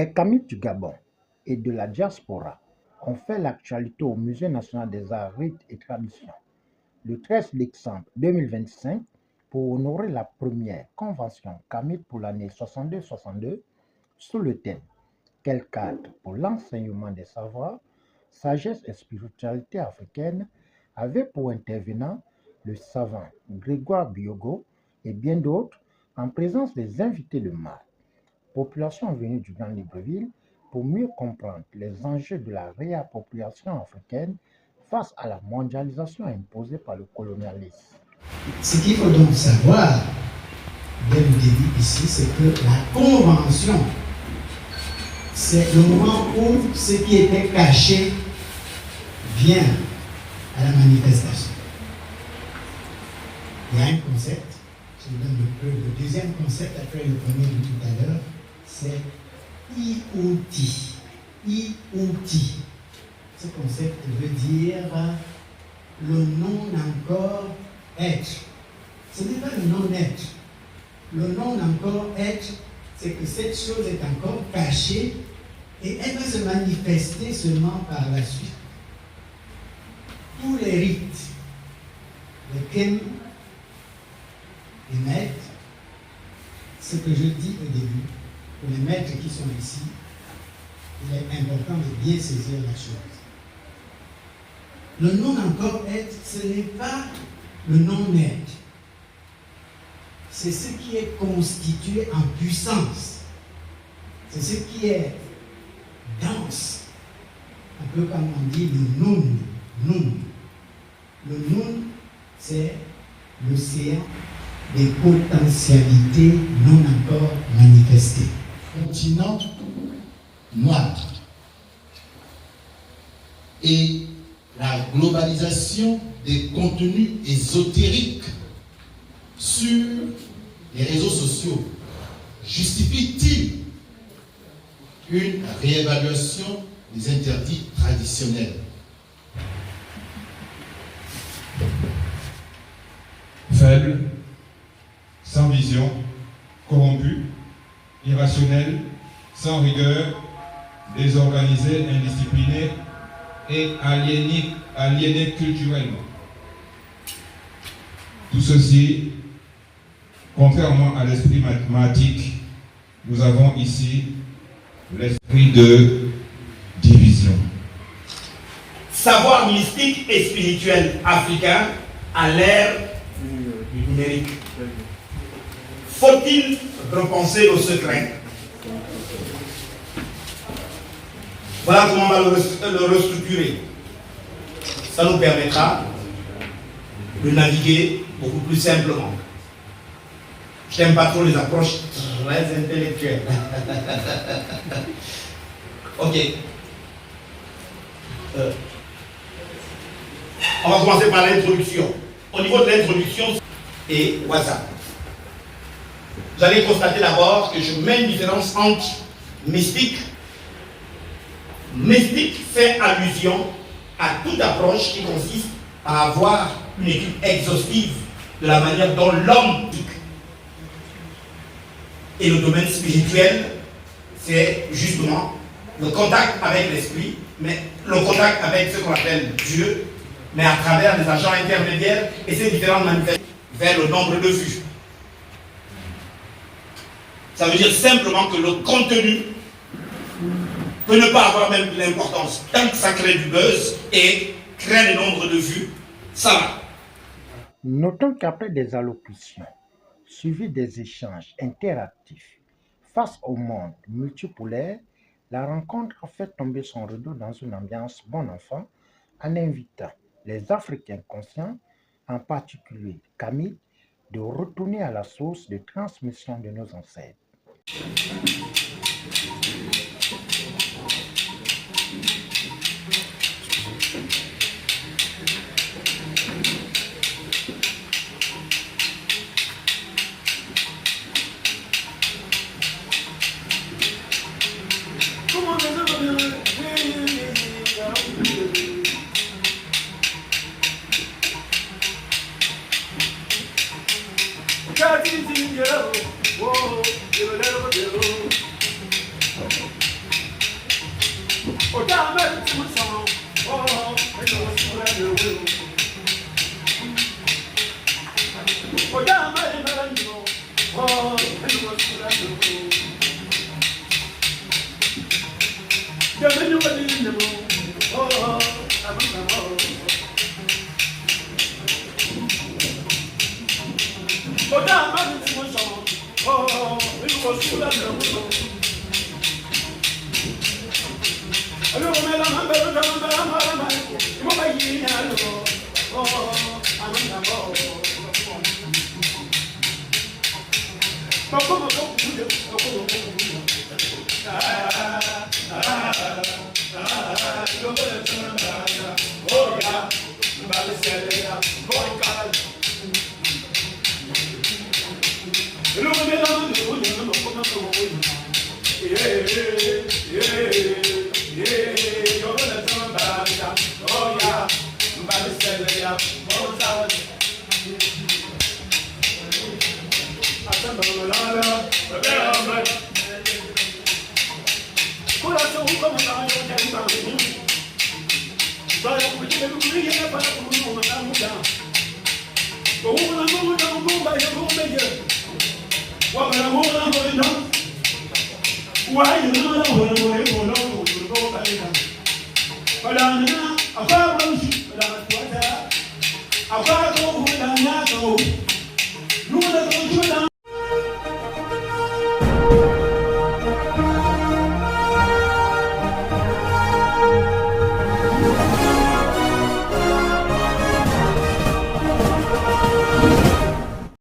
Les Kamites du Gabon et de la diaspora ont fait l'actualité au Musée national des arts, rites et traditions le 13 décembre 2025 pour honorer la première convention Kamite pour l'année 62-62 sous le thème Quel cadre pour l'enseignement des savoirs, sagesse et spiritualité africaine avait pour intervenants le savant Grégoire Biogo et bien d'autres en présence des invités de marque. Population venue du Grand Libreville pour mieux comprendre les enjeux de la réappropriation africaine face à la mondialisation imposée par le colonialisme. Ce qu'il faut donc savoir dès le début ici, c'est que la convention, c'est le moment où ce qui était caché vient à la manifestation. Il y a un concept, je vous donne le deuxième concept après le premier de tout à l'heure, c'est IOT. IOT. Ce concept veut dire le non encore être. Ce n'est pas le non-être. Le non encore être, c'est que cette chose est encore cachée et elle va se manifester seulement par la suite. Tous les rites, lesquels les maîtres, ce que je dis au début, pour les maîtres qui sont ici, il est important de bien saisir la chose. Le non encore être, ce n'est pas le non-être. C'est ce qui est constitué en puissance. C'est ce qui est dense. Un peu comme on dit le nun. Le nun, c'est l'océan des potentialités non encore manifestées. Continent noir. Et la globalisation des contenus ésotériques sur les réseaux sociaux justifie-t-il une réévaluation des interdits traditionnels? Faible, sans vision, corrompu, irrationnel, sans rigueur, désorganisé, indiscipliné et aliéné culturellement. Tout ceci, contrairement à l'esprit mathématique, nous avons ici l'esprit de division. Savoir mystique et spirituel africain à l'ère du numérique. Faut-il repenser au secret? Voilà comment on va le restructurer. Ça nous permettra de naviguer beaucoup plus simplement. Je n'aime pas trop les approches très intellectuelles. Ok. On va commencer par l'introduction. Au niveau de l'introduction et WhatsApp, vous allez constater d'abord que je mets une différence entre mystique. Mystique fait allusion à toute approche qui consiste à avoir une étude exhaustive de la manière dont l'homme vit. Et le domaine spirituel, c'est justement le contact avec l'esprit, mais le contact avec ce qu'on appelle Dieu, mais à travers les agents intermédiaires et ces différentes manifestations vers le nombre de vues. Ça veut dire simplement que le contenu peut ne pas avoir même l'importance. Tant que ça crée du buzz et crée le nombre de vues, ça va. Notons qu'après des allocutions, suivies des échanges interactifs face au monde multipolaire, la rencontre a fait tomber son rideau dans une ambiance bon enfant en invitant les Africains conscients, en particulier Camille, de retourner à la source de transmission de nos ancêtres. Why you